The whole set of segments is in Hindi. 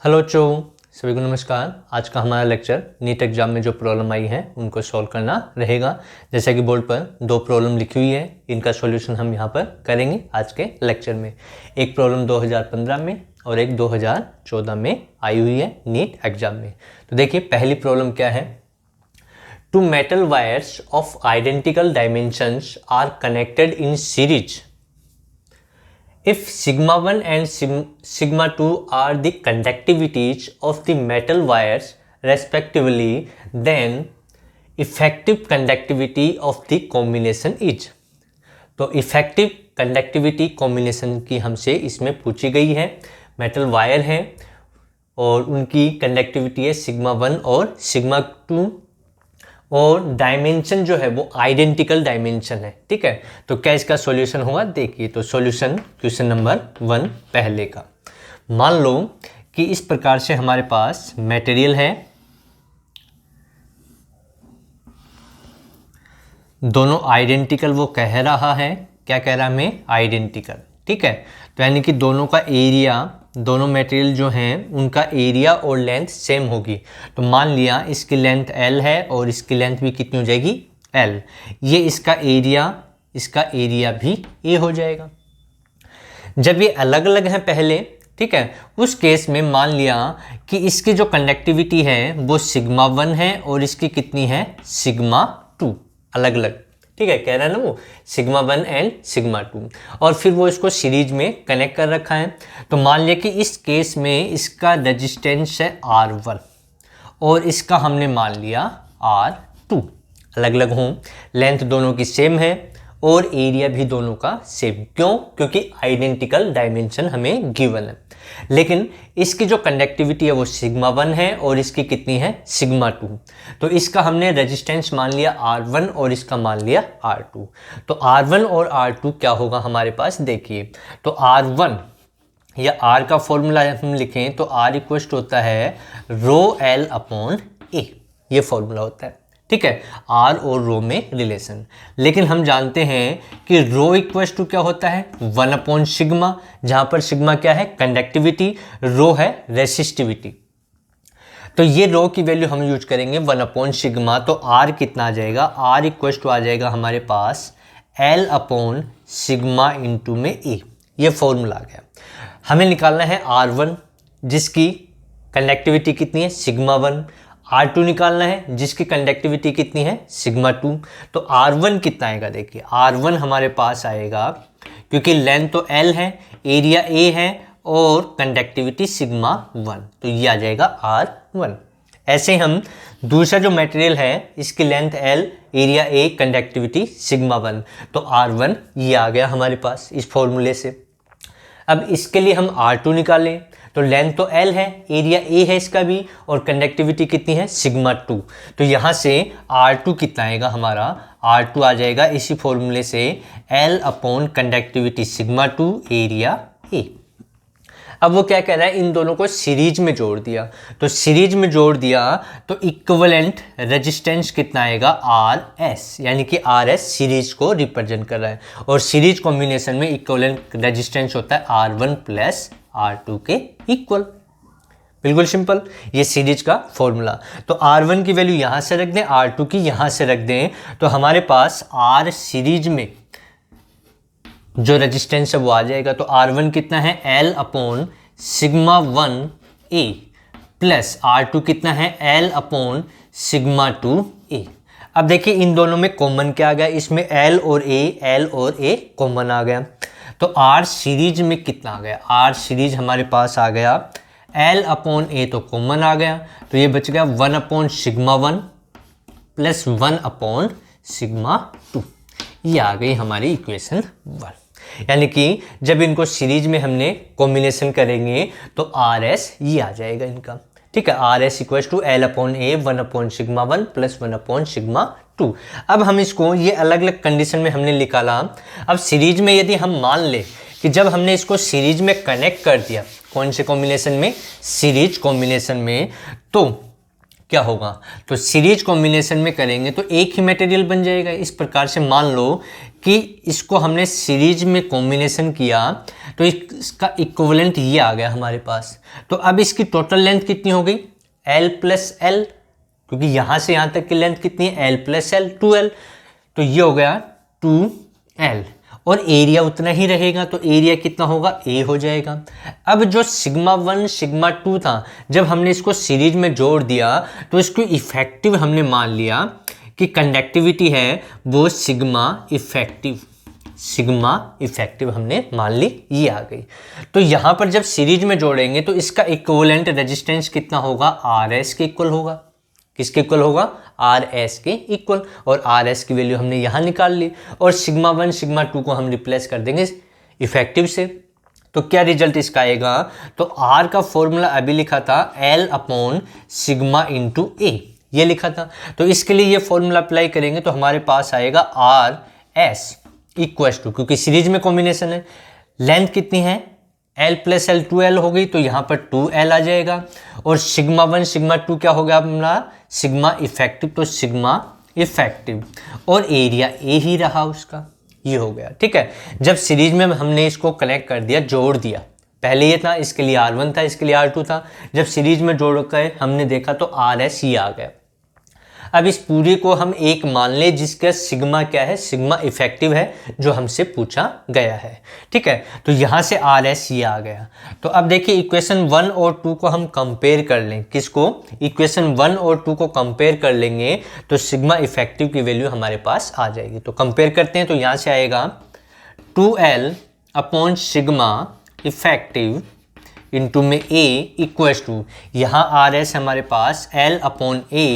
हेलो सभी को नमस्कार। आज का हमारा लेक्चर नीट एग्जाम में जो प्रॉब्लम आई है उनको सॉल्व करना रहेगा। जैसा कि बोर्ड पर दो प्रॉब्लम लिखी हुई है, इनका सॉल्यूशन हम यहाँ पर करेंगे आज के लेक्चर में। एक प्रॉब्लम 2015 में और एक 2014 में आई हुई है नीट एग्जाम में। तो देखिए पहली प्रॉब्लम क्या है। Two metal wires of identical dimensions are connected in series if sigma 1 and sigma 2 are the conductivities of the metal wires respectively, then effective conductivity of the combination is। तो इफेक्टिव कंडक्टिविटी कॉम्बिनेशन की हमसे इसमें पूछी गई है। मेटल वायर है और उनकी कंडक्टिविटी है सिग्मा 1 और सिग्मा 2 और डायमेंशन जो है वो आइडेंटिकल डायमेंशन है। ठीक है, तो क्या इसका सॉल्यूशन होगा देखिए। तो सॉल्यूशन क्वेश्चन नंबर 1 पहले का, मान लो कि इस प्रकार से हमारे पास मटेरियल है, दोनों आइडेंटिकल वो कह रहा है। क्या कह रहा है हमें? आइडेंटिकल। ठीक है, तो यानी कि दोनों का एरिया, दोनों मटेरियल जो हैं उनका एरिया और लेंथ सेम होगी। तो मान लिया इसकी लेंथ L है और इसकी लेंथ भी कितनी हो जाएगी? L। ये इसका एरिया भी A हो जाएगा। जब ये अलग अलग हैं पहले, ठीक है, उस केस में मान लिया कि इसकी जो कंडक्टिविटी है वो सिग्मा 1 है और इसकी कितनी है? सिग्मा 2। अलग अलग, ठीक है, कह रहा है ना वो सिग्मा 1 एंड सिग्मा 2, और फिर वो इसको सीरीज में कनेक्ट कर रखा है। तो मान लिया कि इस केस में इसका रेजिस्टेंस है R1 और इसका हमने मान लिया R2। अलग अलग हों, लेंथ दोनों की सेम है और एरिया भी दोनों का सेम। क्यों? क्योंकि आइडेंटिकल डायमेंशन हमें गिवन है। लेकिन इसकी जो कंडक्टिविटी है वो सिग्मा 1 है और इसकी कितनी है? सिग्मा 2। तो इसका हमने रेजिस्टेंस मान लिया R1 और इसका मान लिया R2। तो R1 और R2 क्या होगा हमारे पास? देखिए, तो R1 या R का फॉर्मूला हम लिखें तो R इक्वल होता है रो L अपॉन A। ये फॉर्मूला होता है। ठीक है, R और रो में रिलेशन। लेकिन हम जानते हैं कि रो इक्वल टू क्या होता है? 1 अपॉन सिग्मा, जहां पर सिग्मा क्या है? कंडक्टिविटी, रो है रेसिस्टिविटी। तो ये रो की वैल्यू हम यूज करेंगे 1 अपॉन सिग्मा। तो R कितना आ जाएगा? R इक्वल टू आ जाएगा हमारे पास L अपॉन सिग्मा इंटू में A। ये फॉर्मूला आ गया। हमें निकालना है R1 जिसकी कंडक्टिविटी कितनी है? सिग्मा 1। R2 निकालना है जिसकी कंडक्टिविटी कितनी है? सिग्मा 2। तो R1 कितना आएगा? देखिए R1 हमारे पास आएगा, क्योंकि लेंथ तो L है, एरिया A है और कंडक्टिविटी सिग्मा 1, तो ये आ जाएगा R1। ऐसे हम दूसरा जो मटेरियल है इसकी length L, area A, conductivity sigma 1, तो R1 ये आ गया हमारे पास इस फॉर्मूले से। अब इसके लिए हम R2 निकालें तो लेंथ तो L है, एरिया A है इसका भी, और कंडक्टिविटी कितनी है? सिग्मा 2। तो यहाँ से R2 कितना आएगा हमारा? R2 आ जाएगा इसी फॉर्मूले से L upon conductivity sigma 2 area A। अब वो क्या कह रहा है? इन दोनों को सीरीज में जोड़ दिया। तो सीरीज में जोड़ दिया तो इक्विवेलेंट रेजिस्टेंस कितना आएगा? RS, यानी कि RS सीरीज को रिप्रेजेंट कर रहा है और सीरीज कॉम्बिनेशन में इक्विवेलेंट रेजिस्टेंस होता है R1 प्लस R2 के इक्वल। बिल्कुल सिंपल, ये सीरीज का फॉर्मूला। तो R1 की वैल्यू यहां से रख दें, R2 की यहां से रख दें, तो हमारे पास R सीरीज में जो रेजिस्टेंस है वो आ जाएगा। तो R1 कितना है? L upon sigma 1 A plus R2 कितना है? L upon sigma 2 A। अब देखिए इन दोनों में कॉमन क्या आ गया? इसमें L और A कॉमन आ गया। तो R सीरीज में कितना आ गया? R सीरीज हमारे पास आ गया L अपॉन A, तो कॉमन आ गया, तो ये बच गया 1 upon sigma 1 plus 1 upon sigma 2। ये आ गई हमारी इक्वेशन 1। यानी कि जब इनको सीरीज में हमने कॉम्बिनेशन करेंगे तो RS ये आ जाएगा इनका। ठीक है, RS equal to L upon A 1 upon sigma 1 plus 1 upon sigma 2। अब हम इसको ये अलग अलग कंडीशन में हमने निकाला। अब सीरीज में यदि हम मान ले कि जब हमने इसको सीरीज में कनेक्ट कर दिया, कौन से कॉम्बिनेशन में? सीरीज कॉम्बिनेशन में, तो क्या होगा? तो सीरीज कॉम्बिनेशन में करेंगे तो एक ही मटेरियल बन जाएगा। इस प्रकार से मान लो कि इसको हमने सीरीज में कॉम्बिनेशन किया तो इसका इक्विवेलेंट ये आ गया हमारे पास। तो अब इसकी टोटल लेंथ कितनी हो गई, L प्लस L, क्योंकि यहाँ से यहाँ तक की लेंथ कितनी है, L प्लस L, 2L। तो ये हो गया 2L, और एरिया उतना ही रहेगा, तो एरिया कितना होगा, A हो जाएगा। अब जो सिग्मा 1 सिग्मा 2 था, जब हमने इसको सीरीज में जोड़ दिया तो इसको इफेक्टिव हमने मान लिया कि कंडक्टिविटी है वो सिग्मा इफेक्टिव हमने मान ली, ये आ गई। तो यहाँ पर जब सीरीज में जोड़ेंगे तो इसका इक्विवेलेंट रेजिस्टेंस कितना होगा, RS के इक्वल होगा। किसके इक्वल होगा, RS के इक्वल, और RS की वैल्यू हमने यहाँ निकाल ली, और सिग्मा 1 सिग्मा 2 को हम रिप्लेस कर देंगे इफेक्टिव से। तो क्या रिजल्ट इसका आएगा, तो R का फॉर्मूला अभी लिखा था L upon sigma into A, ये लिखा था। तो इसके लिए ये फॉर्मूला अप्लाई करेंगे तो हमारे पास आएगा RS इक्वल टू, क्योंकि सीरीज में कॉम्बिनेशन है, लेंथ कितनी है L प्लस L 2L हो गई, तो यहाँ पर 2L आ जाएगा, और सिग्मा 1 सिग्मा 2 क्या हो गया हमारा, सिग्मा इफेक्टिव, तो सिग्मा इफेक्टिव, और एरिया A ही रहा उसका, ये हो गया। ठीक है, जब सीरीज में हमने इसको कनेक्ट कर दिया, जोड़ दिया, पहले ये था इसके लिए R1 था, इसके लिए R2 था, जब सीरीज में जोड़ कर हमने देखा तो RS ही आ गया। अब इस पूरे को हम एक मान ले जिसका सिग्मा क्या है, सिग्मा इफेक्टिव है, जो हमसे पूछा गया है। ठीक है, तो यहाँ से RS ये आ गया। तो अब देखिए इक्वेशन 1 और 2 को हम कंपेयर कर लें, किसको, इक्वेशन 1 और 2 को कंपेयर कर लेंगे तो सिग्मा इफेक्टिव की वैल्यू हमारे पास आ जाएगी। तो कंपेयर करते हैं, तो यहाँ से आएगा 2L upon sigma effective into में A इक्वल्स टू, यहाँ RS हमारे पास L upon A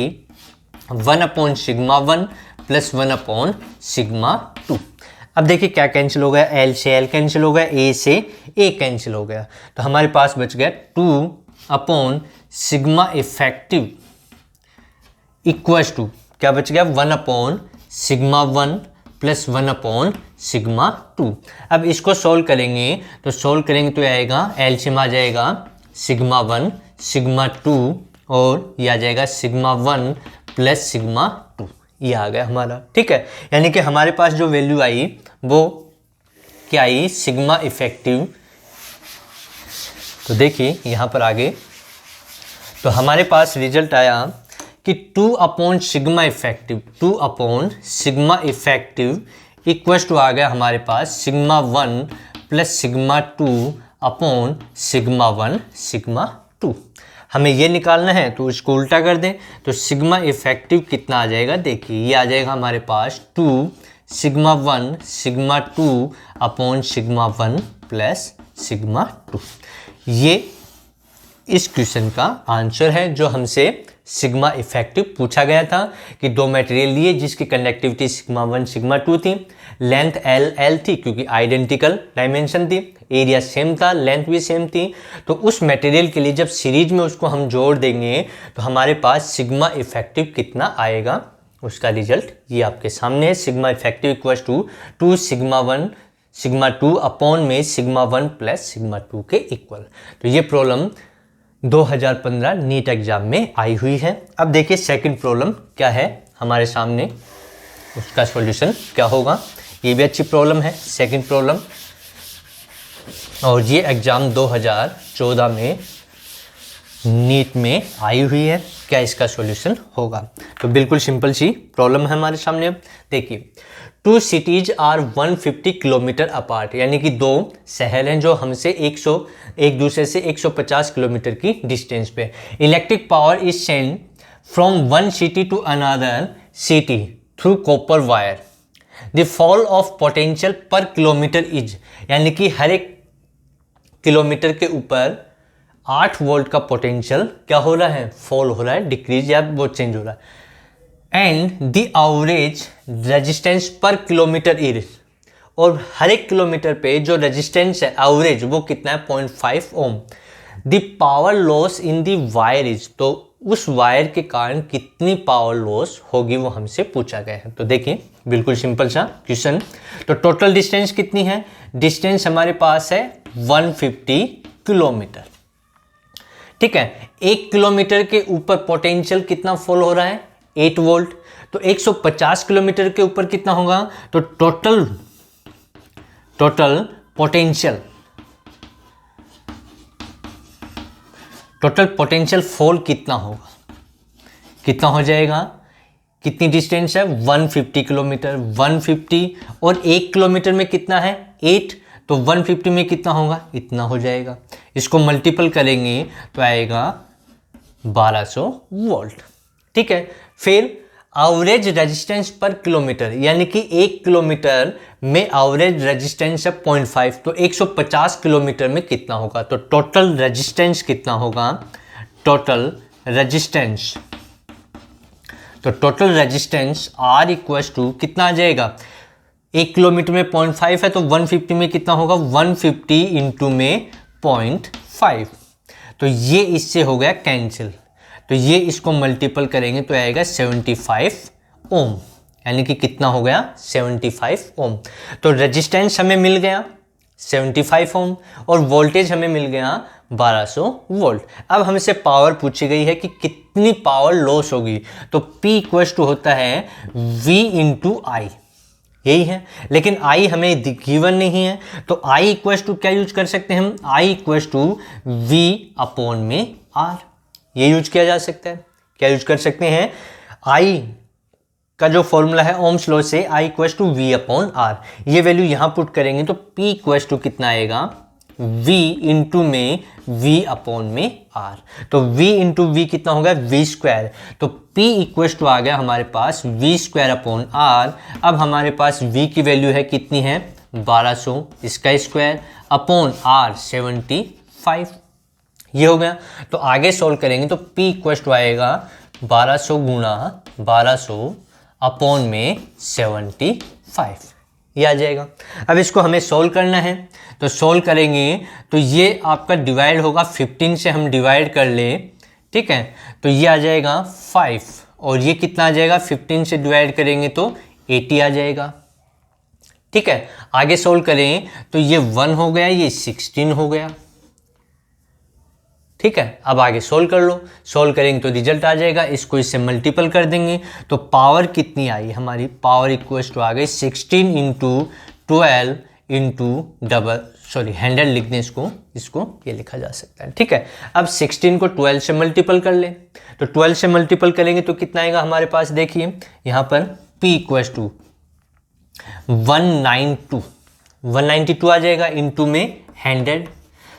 1 upon sigma 1 plus 1 upon sigma 2। अब देखिए क्या कैंसिल हो गया, L से L कैंसिल हो गया, A से A कैंसिल हो गया, तो हमारे पास बच गया 2 upon sigma effective equals to, क्या बच गया, 1 upon sigma 1 plus 1 upon sigma 2। अब इसको सोल्व करेंगे, तो सोल्व करेंगे तो आएगा एलसीएम आ जाएगा सिग्मा 1 सिग्मा 2, और यह आ जाएगा सिग्मा 1 प्लस सिग्मा 2, ये आ गया हमारा। ठीक है, यानी कि हमारे पास जो वैल्यू आई वो क्या आई, सिग्मा इफेक्टिव। तो देखिए यहाँ पर आगे, तो हमारे पास रिजल्ट आया कि 2 upon sigma effective, 2 upon sigma effective equals to आ गया हमारे पास sigma 1 plus sigma 2 upon sigma 1 sigma 2। हमें ये निकालना है तो इसको उल्टा कर दें, तो सिग्मा इफेक्टिव कितना आ जाएगा, देखिए ये आ जाएगा हमारे पास 2 sigma 1 sigma 2 upon sigma 1 plus sigma 2। ये इस क्वेश्चन का आंसर है जो हमसे सिग्मा इफेक्टिव पूछा गया था कि दो मटेरियल लिए जिसकी कंडक्टिविटी सिग्मा 1 सिग्मा 2 थी, लेंथ L थी क्योंकि आइडेंटिकल डायमेंशन थी, एरिया सेम था, लेंथ भी सेम थी। तो उस मटेरियल के लिए जब सीरीज में उसको हम जोड़ देंगे तो हमारे पास सिग्मा इफेक्टिव कितना आएगा, उसका रिजल्ट ये आपके सामने है। Sigma effective equals to 2 sigma 1 sigma 2 upon में सिग्मा 1 प्लस सिग्मा 2 के इक्वल। तो ये प्रॉब्लम 2015 नीट एग्जाम में आई हुई है। अब देखिए सेकंड प्रॉब्लम क्या है हमारे सामने, उसका सॉल्यूशन क्या होगा। ये भी अच्छी प्रॉब्लम है सेकंड प्रॉब्लम, और ये एग्जाम 2014 में नीट में आई हुई है। क्या इसका सॉल्यूशन होगा, तो बिल्कुल सिंपल सी प्रॉब्लम है हमारे सामने। देखिए 2 सिटीज आर 150 किलोमीटर अपार्ट, यानी कि दो शहर हैं जो हमसे एक दूसरे से 150 किलोमीटर की डिस्टेंस पे। Electric power is send from one city to another city through copper wire. The fall of potential per kilometre is, यानी कि हर एक किलोमीटर के ऊपर 8 वोल्ट का पोटेंशियल क्या हो रहा है, फॉल हो रहा है, डिक्रीज या वो चेंज हो रहा है। एंड द एवरेज रेजिस्टेंस पर किलोमीटर इज, और हर एक किलोमीटर पे जो रेजिस्टेंस है एवरेज वो कितना है 0.5 ohm. The power loss in the wire is, तो उस वायर के कारण कितनी पावर लॉस होगी वो हमसे पूछा गया है। तो देखिए बिल्कुल सिंपल सा क्वेश्चन। तो टोटल डिस्टेंस कितनी है, डिस्टेंस हमारे पास है 150 किलोमीटर। ठीक है, 1 किलोमीटर के ऊपर पोटेंशियल कितना फॉल हो रहा है 8 वोल्ट, तो 150 किलोमीटर के ऊपर कितना होगा, तो total potential total potential fall कितना होगा, कितना हो जाएगा, कितनी डिस्टेंस है 150 किलोमीटर, 150 और 1 किलोमीटर में कितना है 8, तो 150 में कितना होगा, इतना हो जाएगा। इसको मल्टीपल करेंगे तो आएगा 1200 वोल्ट। ठीक है, फिर एवरेज रेजिस्टेंस पर किलोमीटर, यानी कि 1 किलोमीटर में एवरेज रेजिस्टेंस है 0.5, तो 150 किलोमीटर में कितना होगा, तो टोटल रेजिस्टेंस कितना होगा, टोटल रेजिस्टेंस, तो total resistance R equals to कितना आ जाएगा, 1 किलोमीटर में 0.5 है तो 150 में कितना होगा, 150 इंटू में 0.5, तो ये इससे हो गया कैंसिल, तो ये इसको मल्टीपल करेंगे तो आएगा 75 ओम, यानी कि कितना हो गया 75 ओम। तो रेजिस्टेंस हमें मिल गया 75 ओम और वोल्टेज हमें मिल गया 1200 वोल्ट। अब हमसे पावर पूछी गई है कि कितनी पावर लॉस होगी, तो P इक्वल्स टू होता है V इंटू आई, यही है, लेकिन I हमें गिवन नहीं है, तो I इक्वल्स टू क्या यूज कर सकते हैं हम, I equals to V upon में R, ये यूज किया जा सकता है। क्या यूज कर सकते हैं, I का जो फॉर्मूला है ओम्स लॉ से I equals to V upon R, ये वैल्यू यहाँ पुट करेंगे तो P इक्वल्स टू कितना आएगा, V इंटू में V अपॉन में R, तो V इंटू V कितना होगा V स्क्वायर, तो P इक्वल्स टू आ गया हमारे पास V स्क्वायर अपॉन R। अब हमारे पास V की वैल्यू है कितनी है 1200, इसका स्क्वायर अपॉन R 75, ये हो गया। तो आगे सोल्व करेंगे तो P इक्वल्स टू आएगा 1200 गुणा 1200 अपॉन में 75, ये आ जाएगा। अब इसको हमें सोल्व करना है, तो सोल्व करेंगे तो ये आपका डिवाइड होगा 15 से, हम डिवाइड कर ले, ठीक है, तो ये आ जाएगा 5 और ये कितना आ जाएगा 15 से डिवाइड करेंगे तो 80 आ जाएगा। ठीक है, आगे सोल्व करें तो ये 1 हो गया, ये 16 हो गया। ठीक है, अब आगे सोल्व कर लो, सोल्व करेंगे तो रिजल्ट आ जाएगा, इसको इससे मल्टीपल कर देंगे तो पावर कितनी आई हमारी, पावर इक्वल्स टू आ गई 16 इंटू 12 इंटू हैंड्रेड लिख दें इसको ये लिखा जा सकता है। ठीक है, अब 16 को 12 से मल्टीपल कर लें, तो 12 से मल्टीपल करेंगे तो कितना आएगा हमारे पास, देखिए यहाँ पर P इक्वल्स टू 192 आ जाएगा इंटू में 100,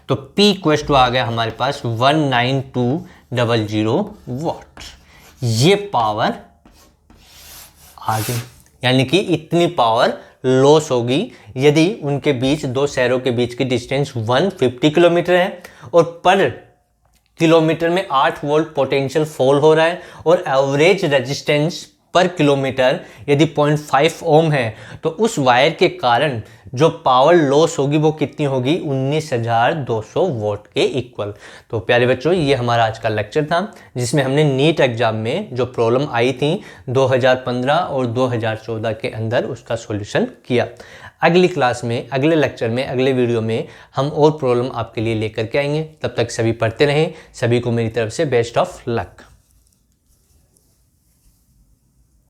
तो P इक्वल्स टू आ गया हमारे पास 19200 वॉट, ये पावर आ गई, यानी कि इतनी पावर लॉस होगी यदि उनके बीच, दो शहरों के बीच की डिस्टेंस 150 किलोमीटर है और पर किलोमीटर में 8 वोल्ट पोटेंशियल फॉल हो रहा है और एवरेज रेजिस्टेंस पर किलोमीटर यदि 0.5 ओम है, तो उस वायर के कारण जो पावर लॉस होगी वो कितनी होगी, 19,200 वोल्ट के इक्वल। तो प्यारे बच्चों, ये हमारा आज का लेक्चर था जिसमें हमने नीट एग्जाम में जो प्रॉब्लम आई थी 2015 और 2014 के अंदर उसका सॉल्यूशन किया। अगली क्लास में, अगले लेक्चर में, अगले वीडियो में हम और प्रॉब्लम आपके लिए लेकर के आएंगे। तब तक सभी पढ़ते रहें। सभी को मेरी तरफ से बेस्ट ऑफ लक।